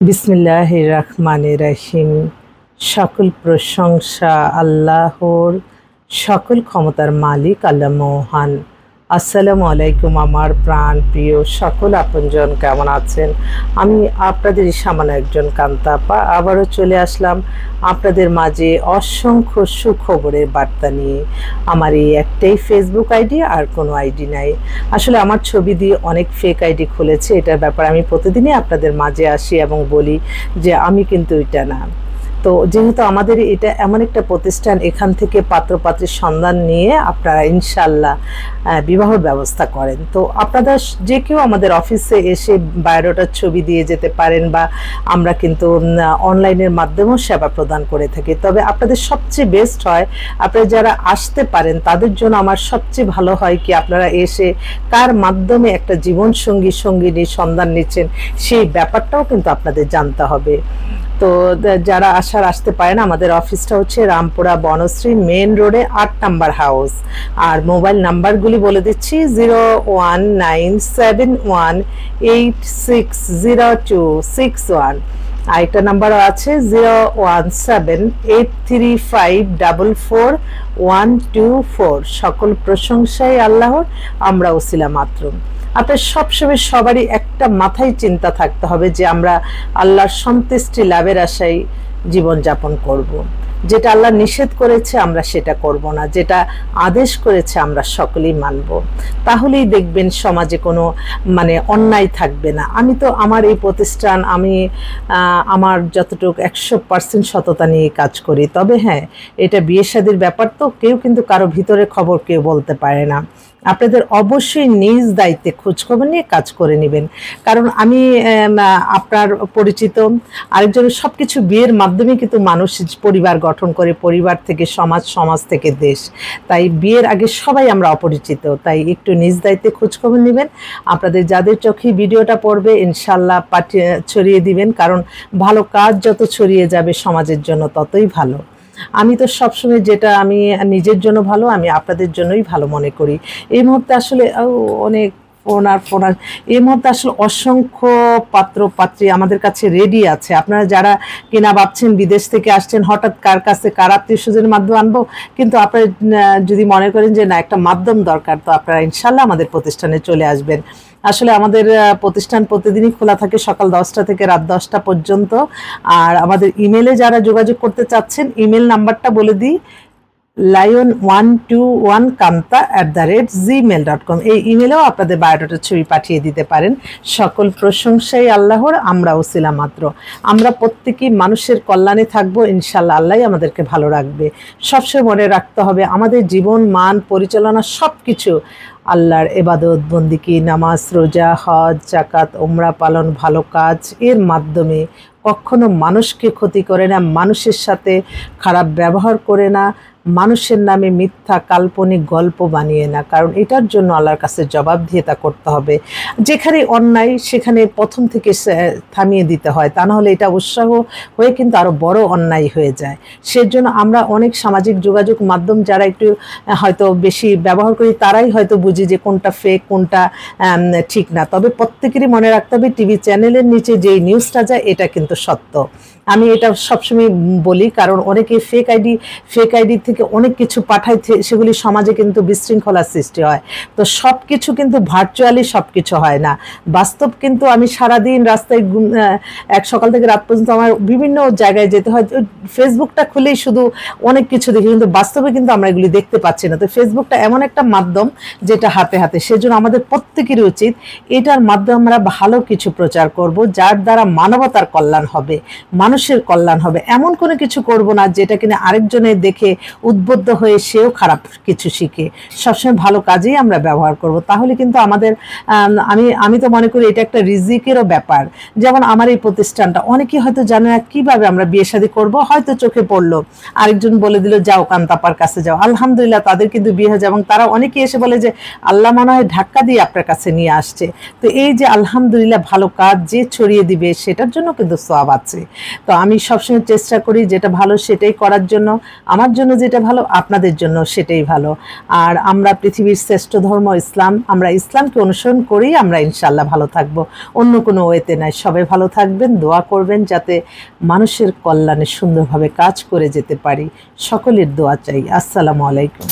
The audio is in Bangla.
বিসমিল্লাহির রহমানির রহিম। সকল প্রশংসা আল্লাহর, সকল ক্ষমতার মালিক আল্লাহ মহান। আসসালামু আলাইকুম আমার প্রাণ প্রিয় সকল আপনজন, কেমন আছেন? আমি আপনাদের সামান্য একজন কান্তাপা আবারও চলে আসলাম আপনাদের মাঝে অসংখ্য সুখবরের বার্তা নিয়ে। আমার এই একটাই ফেসবুক আইডি, আর কোনো আইডি নাই। আসলে আমার ছবি দিয়ে অনেক ফেক আইডি খুলেছে, এটার ব্যাপারে আমি প্রতিদিনই আপনাদের মাঝে আসি এবং বলি যে আমি কিন্তু এটা না। তো যেহেতু আমাদের এটা এমন একটা প্রতিষ্ঠান, এখান থেকে পাত্রপাত্রীর সন্ধান নিয়ে আপনারা ইনশাল্লাহ বিবাহ ব্যবস্থা করেন। তো আপনারা যে কেউ আমাদের অফিসে এসে বায়োডাটার ছবি দিয়ে যেতে পারেন, বা আমরা কিন্তু অনলাইনের মাধ্যমেও সেবা প্রদান করে থাকি। তবে আপনাদের সবচেয়ে বেস্ট হয় আপনারা যারা আসতে পারেন, তাদের জন্য আমার সবচেয়ে ভালো হয় কি আপনারা এসে কার মাধ্যমে একটা জীবনসঙ্গী সঙ্গিনী সন্ধান নিচ্ছেন সেই ব্যাপারটাও কিন্তু আপনাদের জানতে হবে। তো যারা আসতে পারেন, আমাদের অফিসটা হচ্ছে রামপুরা বনশ্রী মেন রোডে 8 নাম্বার হাউস। আর মোবাইল নাম্বারগুলি বলে দিচ্ছি 01971860261। আরেকটা নাম্বারও আছে 01783544124। সকল প্রশংসাই আল্লাহর, আমরা ওসিলা মাত্র। আপনার সবসময় সবারই একটা মাথায় চিন্তা থাকতে হবে যে আমরা আল্লাহর সন্তুষ্টি লাভের আশায় জীবনযাপন করব। যেটা আল্লাহ নিষেধ করেছে আমরা সেটা করব না, যেটা আদেশ করেছে আমরা সকলেই মানব। তাহলেই দেখবেন সমাজে কোনো অন্যায় থাকবে না। আমি তো আমার এই প্রতিষ্ঠান, আমি আমার যতটুকু 100% সততা নিয়ে কাজ করি। তবে হ্যাঁ, এটা বিয়ে শাদীর ব্যাপার, তো কেউ কিন্তু কারো ভিতরে খবর কেউ বলতে পারে না। আপনাদের অবশ্যই নিজ দায়িত্বে খোঁজখবর নিয়ে কাজ করে নেবেন। কারণ আমি আপনার পরিচিত আরেকজনের সব কিছু বিয়ের মাধ্যমে কিন্তু মানুষ পরিবার গঠন করে, পরিবার থেকে সমাজ, সমাজ থেকে দেশ। তাই বিয়ের আগে সবাই আমরা অপরিচিত, তাই একটু নিজ দায়িত্বে খোঁজখবর নেবেন। আপনাদের যাদের চোখে ভিডিওটা পড়বে ইনশাল্লাহ ছড়িয়ে দিবেন, কারণ ভালো কাজ যত ছড়িয়ে যাবে সমাজের জন্য ততই ভালো। আমি তো সবসময় যেটা আমি নিজের জন্য ভালো, আমি আপনাদের জন্যই ভালো মনে করি। এই মুহূর্তে আসলে অনেক ফোনার এই মুহূর্তে আসলে অসংখ্য পাত্র পাত্রী আমাদের কাছে রেডি আছে। আপনারা যারা কিনা ভাবছেন বিদেশ থেকে আসছেন, হঠাৎ কার কাছে কার আত্মীয় স্বজনের মাধ্যমে আনবো, কিন্তু আপনারা যদি মনে করেন যে না, একটা মাধ্যম দরকার, তো আপনারা ইনশাল্লাহ আমাদের প্রতিষ্ঠানে চলে আসবেন। আসলে আমাদের প্রতিষ্ঠান প্রতিদিনই খোলা থাকে সকাল 10টা থেকে রাত 10টা পর্যন্ত। আর আমাদের ইমেলে যারা যোগাযোগ করতে চাচ্ছেন, ইমেল নাম্বারটা বলে দিই, lion121kanta@gmail.com। এই ইমেলেও আপনাদের বায়োডাটার ছবি পাঠিয়ে দিতে পারেন। সকল প্রশংসাই আল্লাহর, আমরা ওসিলা মাত্র। আমরা প্রত্যেকেই মানুষের কল্যাণে থাকবো, ইনশাল্লাহ আল্লাহ আমাদেরকে ভালো রাখবে। সবসময় মনে রাখতে হবে আমাদের জীবন মান পরিচালনা সব কিছু আল্লাহর ইবাদত বন্দিকি, নামাজ, রোজা, হজ, জাকাত, উমরা পালন, ভালো কাজ এর মাধ্যমে। কখনো মানুষকে ক্ষতি করে না, মানুষের সাথে খারাপ ব্যবহার করে না, মানুষের নামে মিথ্যা কাল্পনিক গল্প বানিয়ে না। কারণ এটার জন্য আল্লাহর কাছে জবাবদিহিতা করতে হবে। যেখানে অন্যায় সেখানে প্রথম থেকে থামিয়ে দিতে হয়, তা নাহলে এটা উৎসাহ হয়ে কিন্তু আরও বড় অন্যায় হয়ে যায়। সেজন্য আমরা অনেক সামাজিক যোগাযোগ মাধ্যম যারা একটু হয়তো বেশি ব্যবহার করি, তারাই হয়তো বুঝি যে কোনটা ফেক, কোনটা ঠিক না। তবে প্রত্যেকেরই মনে রাখতে হবে টিভি চ্যানেলের নিচে যেই নিউজটা যায় এটা কিন্তু সত্য। আমি এটা সবসময় বলি, কারণ অনেকে ফেক আইডি থেকে অনেক কিছু পাঠায়, সেগুলি সমাজে কিন্তু বিশৃঙ্খলার সৃষ্টি হয়। তো সব কিছু কিন্তু ভার্চুয়ালি সব কিছু হয় না, বাস্তব কিন্তু। আমি সারাদিন রাস্তায় এক সকাল থেকে রাত পর্যন্ত আমার বিভিন্ন জায়গায় যেতে হয়, ফেসবুকটা খুলেই শুধু অনেক কিছু দেখি, কিন্তু বাস্তবে কিন্তু আমরা এগুলি দেখতে পাচ্ছি না। তো ফেসবুকটা এমন একটা মাধ্যম যেটা হাতে হাতে, সেজন্য আমাদের প্রত্যেকেরই উচিত এটার মাধ্যমে আমরা ভালো কিছু প্রচার করব, যার দ্বারা মানবতার কল্যাণ হবে, মানুষের কল্যাণ হবে। এমন কোনো কিছু করব না যেটা কিনা আরেকজনের দেখে উদ্বুদ্ধ হয়ে সেও খারাপ কিছু শিখে। সবসময় ভালো কাজেই আমরা ব্যবহার করব, তাহলে কিন্তু আমাদের আমি তো মনে করি এটা একটা রিজিকেরও ব্যাপার। যেমন আমার এই প্রতিষ্ঠানটা অনেকেই হয়তো জানে না কিভাবে আমরা বিয়ে শাদী করবো, হয়তো চোখে পড়লো, আরেকজন বলে দিল যাও কান্তাপার কাছে যাও, আলহামদুলিল্লাহ তাদের কিন্তু বিয়ে হয়ে যায়। এবং তারা অনেকেই এসে বলে যে আল্লাহ মনে হয় ধাক্কা দিয়ে আপনার কাছে নিয়ে আসছে। তো এই যে আলহামদুলিল্লাহ ভালো কাজ যে ছড়িয়ে দিবে সেটার জন্য কিন্তু সওয়াব আছে। তো আমি সবসময় চেষ্টা করি যেটা ভালো সেটাই করার জন্য, আমার জন্য যেটা ভালো আপনাদের জন্য সেটাই ভালো। আর আমরা পৃথিবীর শ্রেষ্ঠ ধর্ম ইসলাম, আমরা ইসলামকে অনুসরণ করেই আমরা ইনশাআল্লাহ ভালো থাকব, অন্য কোনো ওয়েতে নাই। সবাই ভালো থাকবেন, দোয়া করবেন যাতে মানুষের কল্যাণে সুন্দরভাবে কাজ করে যেতে পারি। সকলের দোয়া চাই। আসসালামু আলাইকুম।